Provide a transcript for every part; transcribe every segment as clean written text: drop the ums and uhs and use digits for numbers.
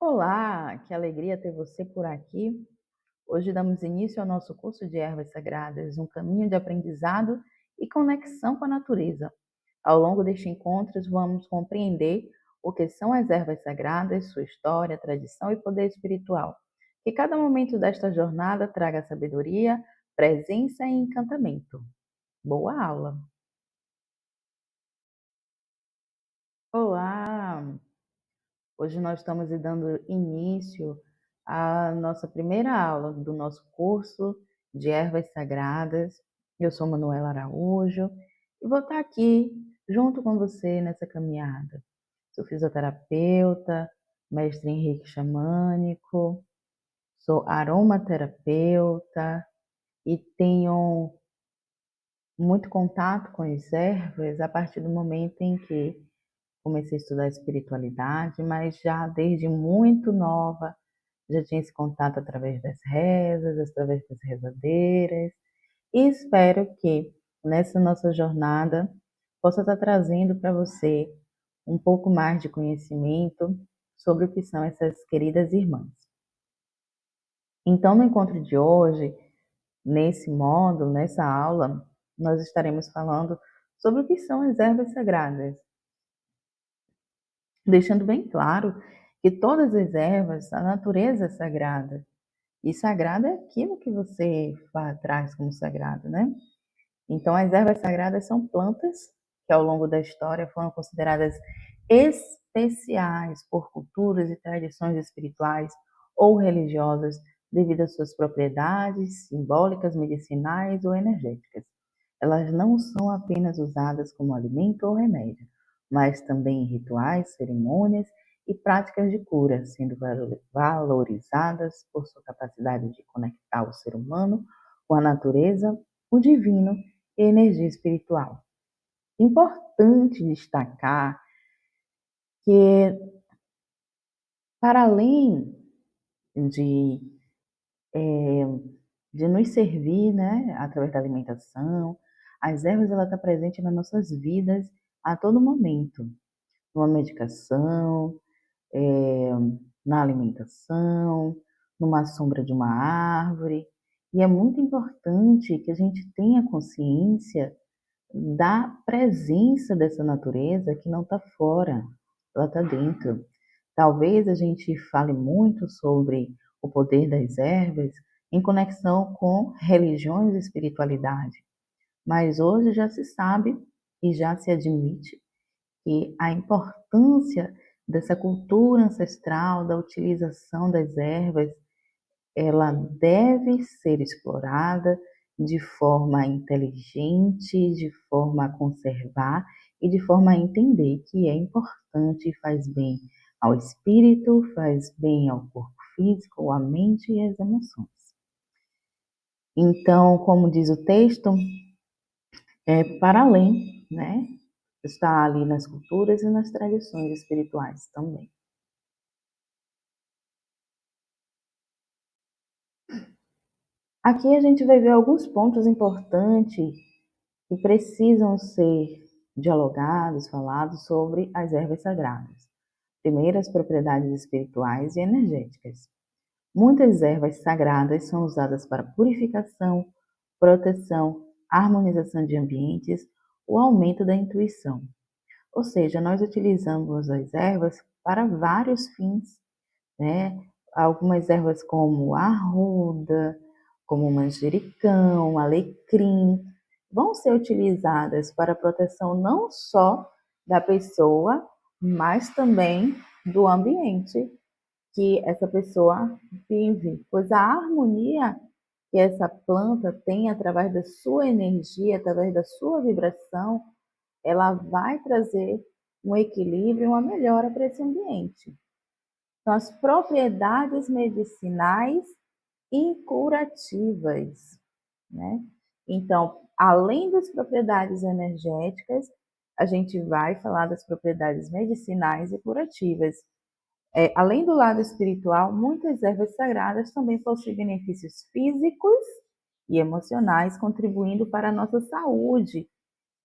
Olá, que alegria ter você por aqui. Hoje damos início ao nosso curso de Ervas Sagradas, um caminho de aprendizado e conexão com a natureza. Ao longo deste encontro, vamos compreender o que são as ervas sagradas, sua história, tradição e poder espiritual. Que cada momento desta jornada traga sabedoria, presença e encantamento. Boa aula! Olá! Hoje nós estamos dando início à nossa primeira aula do nosso curso de Ervas Sagradas. Eu sou Manuela Araújo e vou estar aqui junto com você nessa caminhada. Sou fisioterapeuta, mestre em reiki xamânico, sou aromaterapeuta e tenho muito contato com as ervas a partir do momento em que comecei a estudar espiritualidade, mas já desde muito nova já tinha esse contato através das rezas, através das rezadeiras, e espero que nessa nossa jornada possa estar trazendo para você um pouco mais de conhecimento sobre o que são essas queridas irmãs. Então, no encontro de hoje, nesse módulo, nessa aula, nós estaremos falando sobre o que são as ervas sagradas, deixando bem claro que todas as ervas, a natureza é sagrada. E sagrado é aquilo que você traz como sagrado, né? Então, as ervas sagradas são plantas que ao longo da história foram consideradas especiais por culturas e tradições espirituais ou religiosas devido às suas propriedades simbólicas, medicinais ou energéticas. Elas não são apenas usadas como alimento ou remédio, mas também em rituais, cerimônias e práticas de cura, sendo valorizadas por sua capacidade de conectar o ser humano com a natureza, o divino e a energia espiritual. Importante destacar que, para além de, é, de nos servir, né, através da alimentação, as ervas ela está presente nas nossas vidas a todo momento, numa medicação, é, na alimentação, numa sombra de uma árvore. E é muito importante que a gente tenha consciência da presença dessa natureza que não está fora, ela está dentro. Talvez a gente fale muito sobre o poder das ervas em conexão com religiões e espiritualidade, mas hoje já se sabe e já se admite que a importância dessa cultura ancestral, da utilização das ervas, ela deve ser explorada de forma inteligente, de forma a conservar e de forma a entender que é importante e faz bem ao espírito, faz bem ao corpo físico, à mente e às emoções. Então, como diz o texto, é para além, né? Está ali nas culturas e nas tradições espirituais também. Aqui a gente vai ver alguns pontos importantes que precisam ser dialogados, falados sobre as ervas sagradas. Primeiro, as propriedades espirituais e energéticas. Muitas ervas sagradas são usadas para purificação, proteção, harmonização de ambientes, o aumento da intuição. Ou seja, nós utilizamos as ervas para vários fins, né? Algumas ervas como arruda, como manjericão, alecrim, vão ser utilizadas para a proteção não só da pessoa, mas também do ambiente que essa pessoa vive, pois a harmonia que essa planta tem através da sua energia, através da sua vibração, ela vai trazer um equilíbrio, uma melhora para esse ambiente. Então, as propriedades medicinais e curativas, né? Então, além das propriedades energéticas, a gente vai falar das propriedades medicinais e curativas. Além do lado espiritual, muitas ervas sagradas também possuem benefícios físicos e emocionais, contribuindo para a nossa saúde.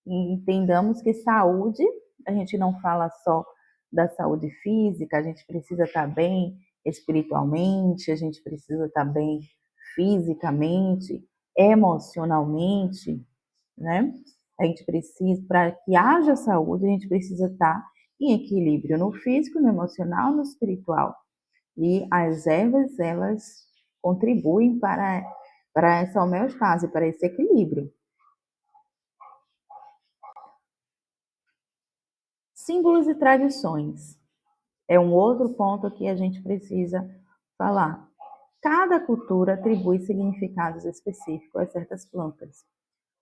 E entendamos que saúde, a gente não fala só da saúde física, a gente precisa estar bem espiritualmente, a gente precisa estar bem fisicamente, emocionalmente, né? A gente precisa, para que haja saúde, a gente precisa estar em equilíbrio no físico, no emocional, no espiritual. E as ervas, elas contribuem para essa homeostase, para esse equilíbrio. Símbolos e tradições é um outro ponto que a gente precisa falar. Cada cultura atribui significados específicos a certas plantas.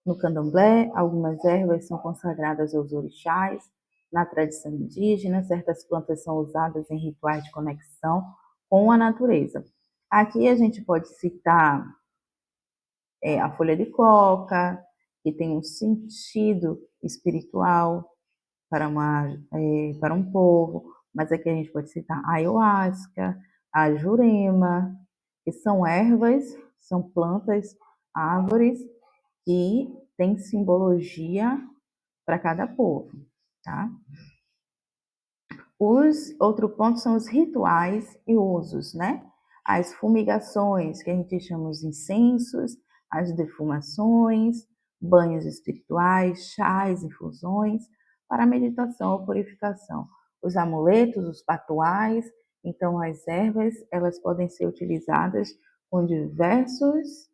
No candomblé, algumas ervas são consagradas aos orixás. Na tradição indígena, certas plantas são usadas em rituais de conexão com a natureza. Aqui a gente pode citar a folha de coca, que tem um sentido espiritual para um povo, mas aqui a gente pode citar a ayahuasca, a jurema, que são ervas, são plantas, árvores que têm simbologia para cada povo, tá? Outro ponto são os rituais e usos, né? As fumigações, que a gente chama os incensos, as defumações, banhos espirituais, chás, infusões, para meditação ou purificação. Os amuletos, os patuais, então as ervas, elas podem ser utilizadas com diversas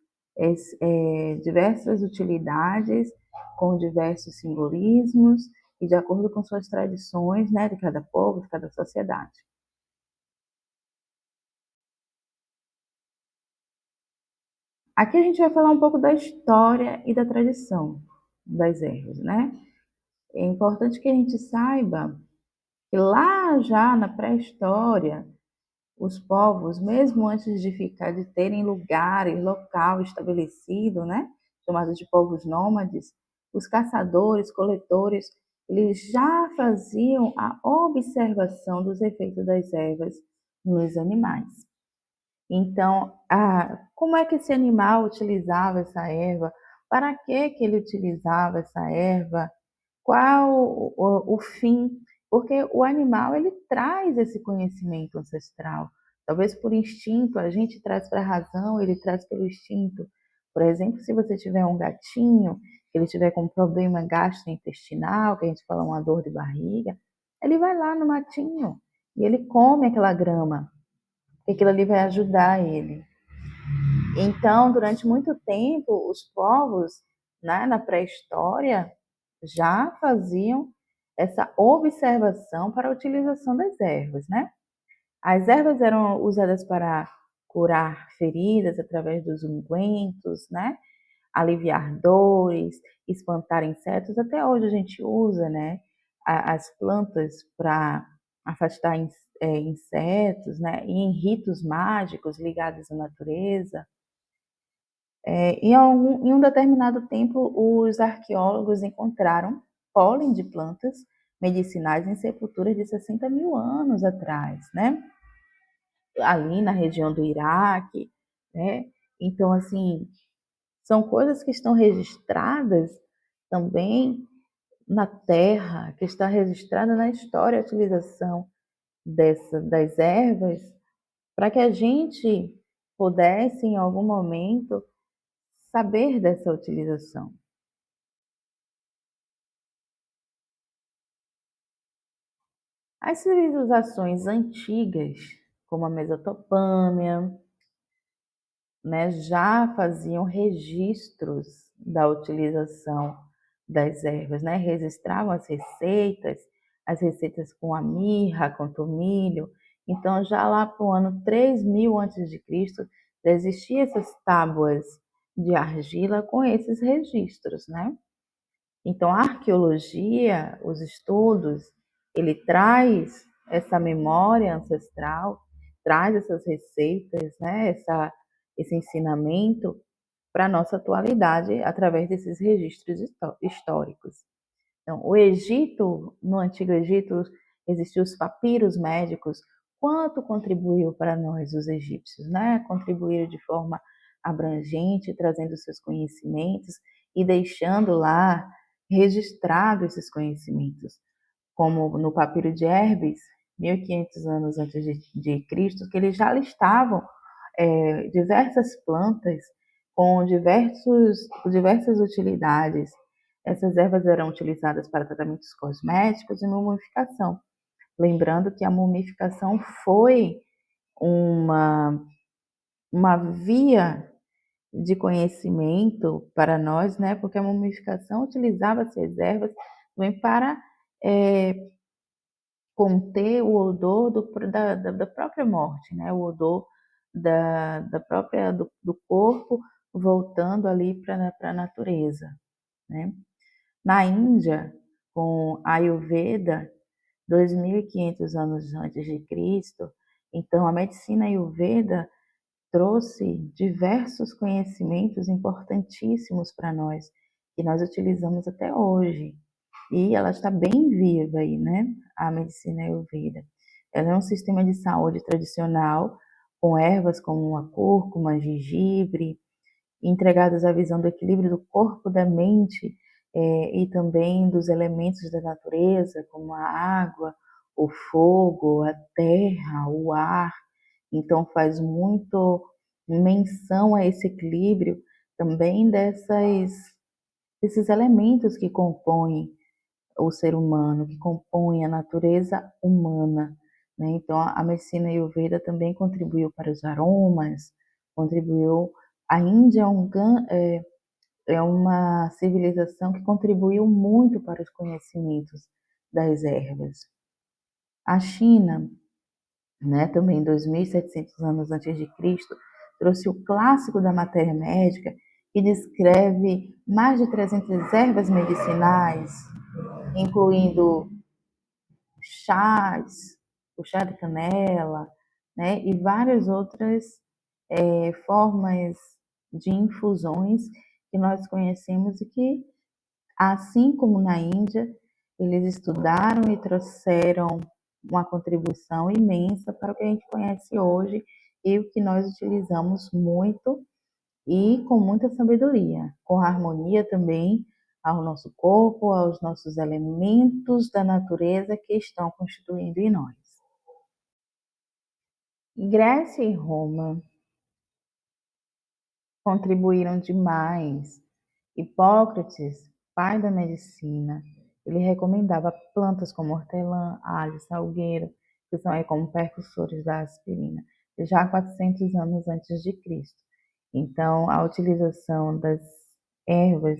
utilidades, com diversos simbolismos, e de acordo com suas tradições, né, de cada povo, de cada sociedade. Aqui a gente vai falar um pouco da história e da tradição das ervas, né? É importante que a gente saiba que lá já na pré-história, os povos, mesmo antes de terem local estabelecido, né, chamados de povos nômades, os caçadores, coletores, eles já faziam a observação dos efeitos das ervas nos animais. Então, como é que esse animal utilizava essa erva? Para que ele utilizava essa erva? Qual o fim? Porque o animal ele traz esse conhecimento ancestral. Talvez por instinto, a gente traz para a razão, ele traz pelo instinto. Por exemplo, se você tiver um gatinho, ele tiver com um problema gastrointestinal, que a gente fala uma dor de barriga, ele vai lá no matinho e ele come aquela grama, porque aquilo ali vai ajudar ele. Então, durante muito tempo, os povos, né, na pré-história, já faziam essa observação para a utilização das ervas, né? As ervas eram usadas para curar feridas através dos ungüentos, né? Aliviar dores, espantar insetos. Até hoje a gente usa, né, as plantas para afastar insetos, né? E em ritos mágicos ligados à natureza. Em um determinado tempo, os arqueólogos encontraram pólen de plantas medicinais em sepulturas de 60 mil anos atrás, né? Ali na região do Iraque, né? Então, assim, são coisas que estão registradas também na terra, que está registrada na história a utilização das ervas, para que a gente pudesse, em algum momento, saber dessa utilização. As civilizações antigas, como a Mesopotâmia, né, já faziam registros da utilização das ervas, né? Registravam as receitas com a mirra, com o tomilho. Então, já lá para o ano 3000 a.C., já existiam essas tábuas de argila com esses registros, né? Então, a arqueologia, os estudos, ele traz essa memória ancestral, traz essas receitas, né, esse ensinamento para a nossa atualidade através desses registros históricos. Então, o Egito, no Antigo Egito, existiam os papiros médicos. Quanto contribuiu para nós os egípcios, né? Contribuíram de forma abrangente, trazendo seus conhecimentos e deixando lá registrado esses conhecimentos, como no papiro de Herbes, 1.500 anos antes de Cristo, que eles já listavam diversas plantas com diversas utilidades. Essas ervas eram utilizadas para tratamentos cosméticos e mumificação. Lembrando que a mumificação foi uma, uma via de conhecimento para nós, né? Porque a mumificação utilizava-se as ervas também para conter o odor da própria morte, né? O odor da própria do corpo voltando ali para a natureza, né? Na Índia, com a Ayurveda, 2.500 anos antes de Cristo, então a medicina Ayurveda trouxe diversos conhecimentos importantíssimos para nós, que nós utilizamos até hoje. E ela está bem viva aí, né? A medicina Ayurveda. Ela é um sistema de saúde tradicional, com ervas como a cúrcuma, gengibre, entregadas à visão do equilíbrio do corpo, da mente, e também dos elementos da natureza, como a água, o fogo, a terra, o ar. Então faz muito menção a esse equilíbrio também desses elementos que compõem o ser humano, que compõem a natureza humana, né? Então a medicina Ayurveda também contribuiu para os aromas, contribuiu. A Índia é uma civilização que contribuiu muito para os conhecimentos das ervas. A China, né, também 2.700 anos antes de Cristo, trouxe o clássico da matéria médica, que descreve mais de 300 ervas medicinais, incluindo chás, o chá de canela, né, e várias outras formas de infusões que nós conhecemos e que, assim como na Índia, eles estudaram e trouxeram uma contribuição imensa para o que a gente conhece hoje e o que nós utilizamos muito e com muita sabedoria, com harmonia também ao nosso corpo, aos nossos elementos da natureza que estão constituindo em nós. Grécia e Roma contribuíram demais. Hipócrates, pai da medicina, ele recomendava plantas como hortelã, alho, salgueiro, que são aí como precursores da aspirina, já há 400 anos antes de Cristo. Então, a utilização das ervas,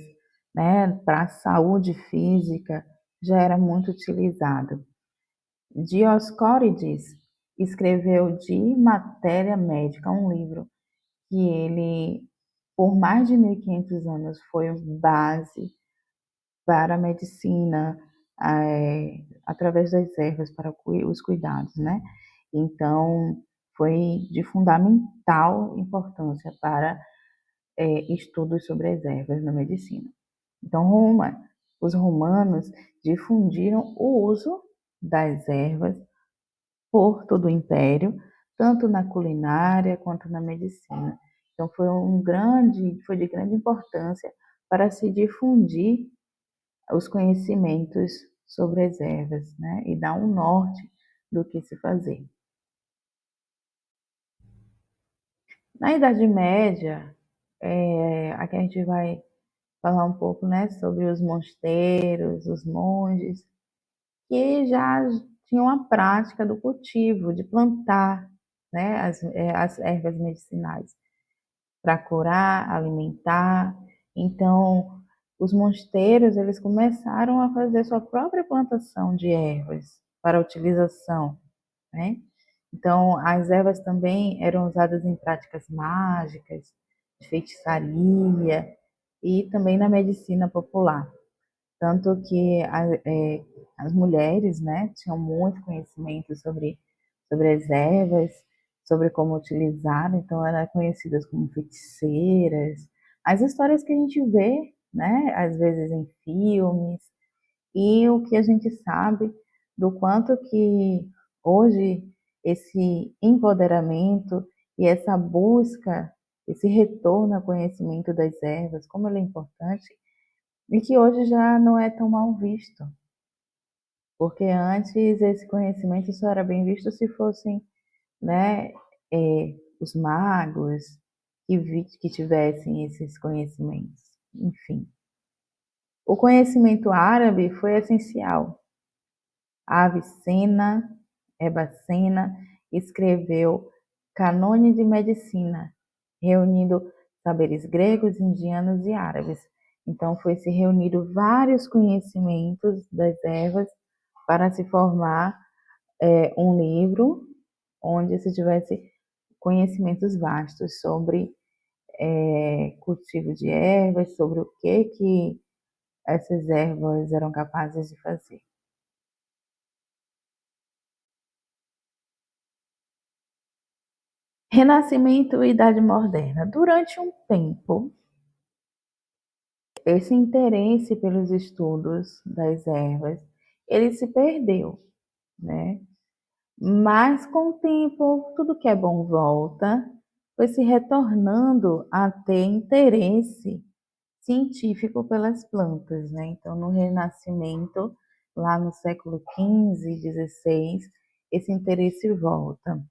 né, para a saúde física já era muito utilizada. Dioscórides escreveu de matéria médica um livro que ele, por mais de 1.500 anos, foi base para a medicina, através das ervas, para os cuidados, né? Então, foi de fundamental importância para estudos sobre as ervas na medicina. Então, os romanos difundiram o uso das ervas por todo o império, tanto na culinária quanto na medicina. Então foi de grande importância para se difundir os conhecimentos sobre as ervas, né, e dar um norte do que se fazer. Na Idade Média, aqui a gente vai falar um pouco, né, sobre os mosteiros, os monges, que já tinham a prática do cultivo, de plantar, né, as ervas medicinais para curar, alimentar. Então, os mosteiros, eles começaram a fazer sua própria plantação de ervas para utilização, né? Então, as ervas também eram usadas em práticas mágicas, de feitiçaria e também na medicina popular. Tanto que as mulheres, né, tinham muito conhecimento sobre as ervas, sobre como utilizar, então eram conhecidas como feiticeiras. As histórias que a gente vê, né, às vezes em filmes, e o que a gente sabe do quanto que hoje esse empoderamento e essa busca, esse retorno ao conhecimento das ervas, como ele é importante, e que hoje já não é tão mal visto. porque antes esse conhecimento só era bem visto se fossem, né, os magos que tivessem esses conhecimentos, enfim. O conhecimento árabe foi essencial. Avicena, Ebacena escreveu Cânone de Medicina, reunindo saberes gregos, indianos e árabes. Então foi se reunido vários conhecimentos das ervas para se formar um livro onde se tivesse conhecimentos vastos sobre cultivo de ervas, sobre o que essas ervas eram capazes de fazer. Renascimento e Idade Moderna. Durante um tempo, esse interesse pelos estudos das ervas, ele se perdeu, né? Mas com o tempo, tudo que é bom volta, foi se retornando a ter interesse científico pelas plantas, né? Então, no Renascimento, lá no século XV, XVI, esse interesse volta,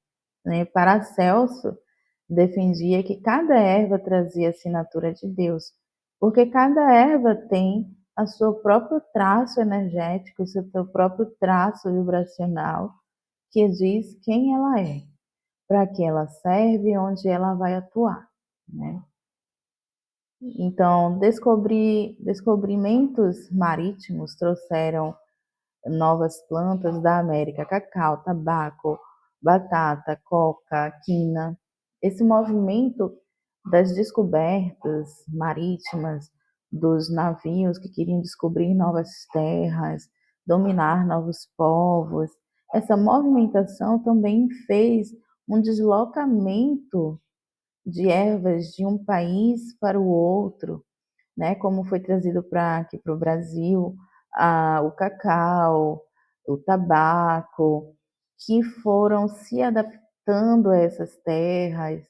né? Paracelso defendia que cada erva trazia a assinatura de Deus, porque cada erva tem o seu próprio traço energético, o seu próprio traço vibracional, que diz quem ela é, para que ela serve e onde ela vai atuar, né? Então, descobrimentos marítimos trouxeram novas plantas da América, cacau, tabaco, batata, coca, quina. Esse movimento das descobertas marítimas, dos navios que queriam descobrir novas terras, dominar novos povos, essa movimentação também fez um deslocamento de ervas de um país para o outro, né? Como foi trazido para aqui para o Brasil, o cacau, o tabaco, que foram se adaptando a essas terras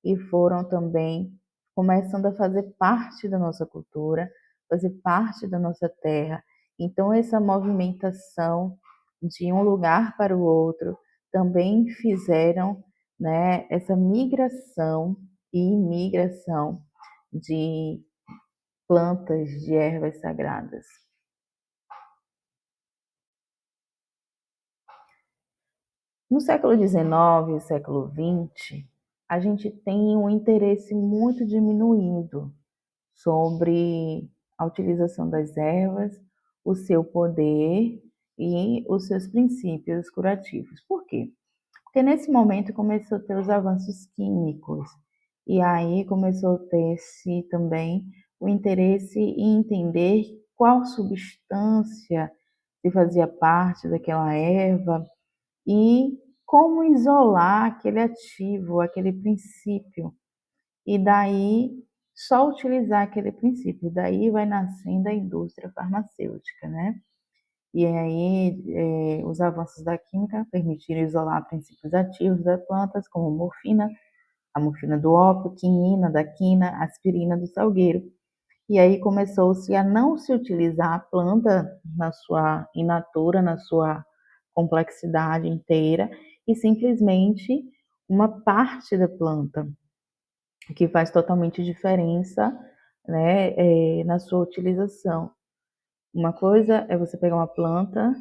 e foram também começando a fazer parte da nossa cultura, fazer parte da nossa terra. Então, essa movimentação de um lugar para o outro também fizeram, né, essa migração e imigração de plantas de ervas sagradas. No século XIX e século XX, a gente tem um interesse muito diminuído sobre a utilização das ervas, o seu poder e os seus princípios curativos. Por quê? Porque nesse momento começou a ter os avanços químicos e aí começou a ter-se também o interesse em entender qual substância se fazia parte daquela erva e como isolar aquele ativo, aquele princípio. E daí só utilizar aquele princípio. Daí vai nascendo a indústria farmacêutica, né? E aí, os avanços da química permitiram isolar princípios ativos das plantas, como morfina, a morfina do ópio, quinina da quina, aspirina do salgueiro. E aí começou-se a não se utilizar a planta na sua in natura, na sua complexidade inteira, e simplesmente uma parte da planta, que faz totalmente diferença, né, na sua utilização. Uma coisa é você pegar uma planta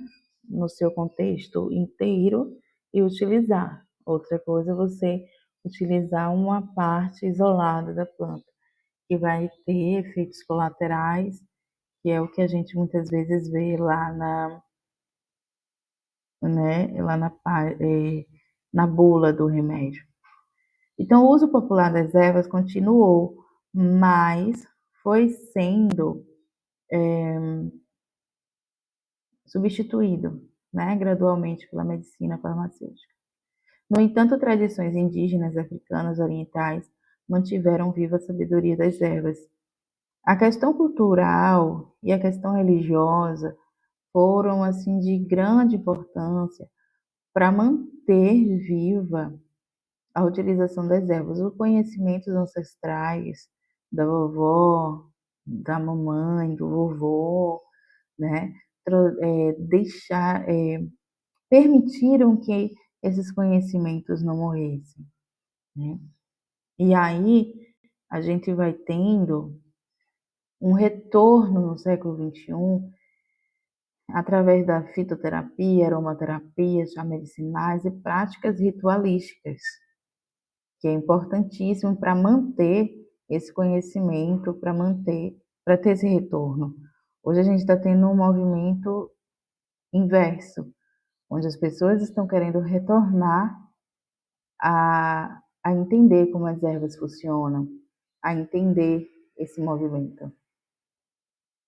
no seu contexto inteiro e utilizar. Outra coisa é você utilizar uma parte isolada da planta, que vai ter efeitos colaterais, que é o que a gente muitas vezes vê lá na bula do remédio. Então, o uso popular das ervas continuou, mas foi sendo substituído, né, gradualmente pela medicina farmacêutica. No entanto, tradições indígenas, africanas, orientais mantiveram viva a sabedoria das ervas. A questão cultural e a questão religiosa foram assim de grande importância para manter viva a utilização das ervas, os conhecimentos ancestrais da vovó, da mamãe, do vovô, né? deixar, permitiram que esses conhecimentos não morressem, né. E aí, a gente vai tendo um retorno no século XXI através da fitoterapia, aromaterapia, chá medicinais e práticas ritualísticas, que é importantíssimo para manter esse conhecimento, para ter esse retorno. Hoje a gente está tendo um movimento inverso, onde as pessoas estão querendo retornar a entender como as ervas funcionam, a entender esse movimento.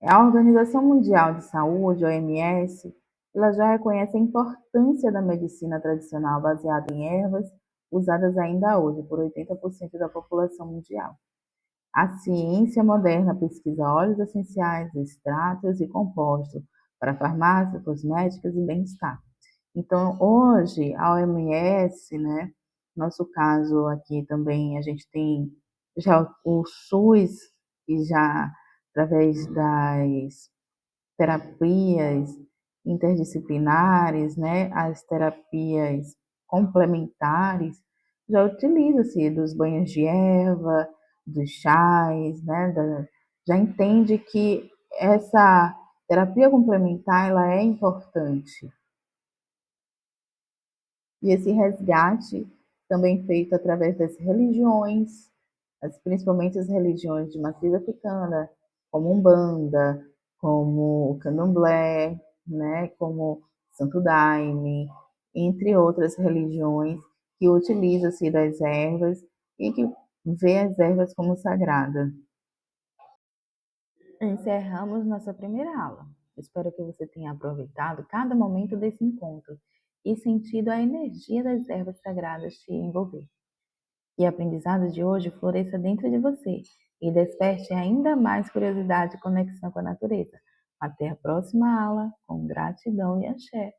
A Organização Mundial de Saúde, OMS, ela já reconhece a importância da medicina tradicional baseada em ervas, usadas ainda hoje por 80% da população mundial. A ciência moderna pesquisa óleos essenciais, extratos e compostos para farmácia, cosméticas e bem-estar. Então, hoje, a OMS, né, nosso caso aqui também, a gente tem já o SUS, que já, através das terapias interdisciplinares, né, as terapias complementares, já utiliza-se dos banhos de erva, dos chás, né, já entende que essa terapia complementar ela é importante. E esse resgate também feito através das religiões, principalmente as religiões de matriz africana, como Umbanda, como o Candomblé, né, como Santo Daime, entre outras religiões que utilizam-se das ervas e que vê as ervas como sagrada. Encerramos nossa primeira aula. Espero que você tenha aproveitado cada momento desse encontro e sentido a energia das ervas sagradas te envolver. Que o aprendizado de hoje floresça dentro de você e desperte ainda mais curiosidade e conexão com a natureza. Até a próxima aula, com gratidão e axé.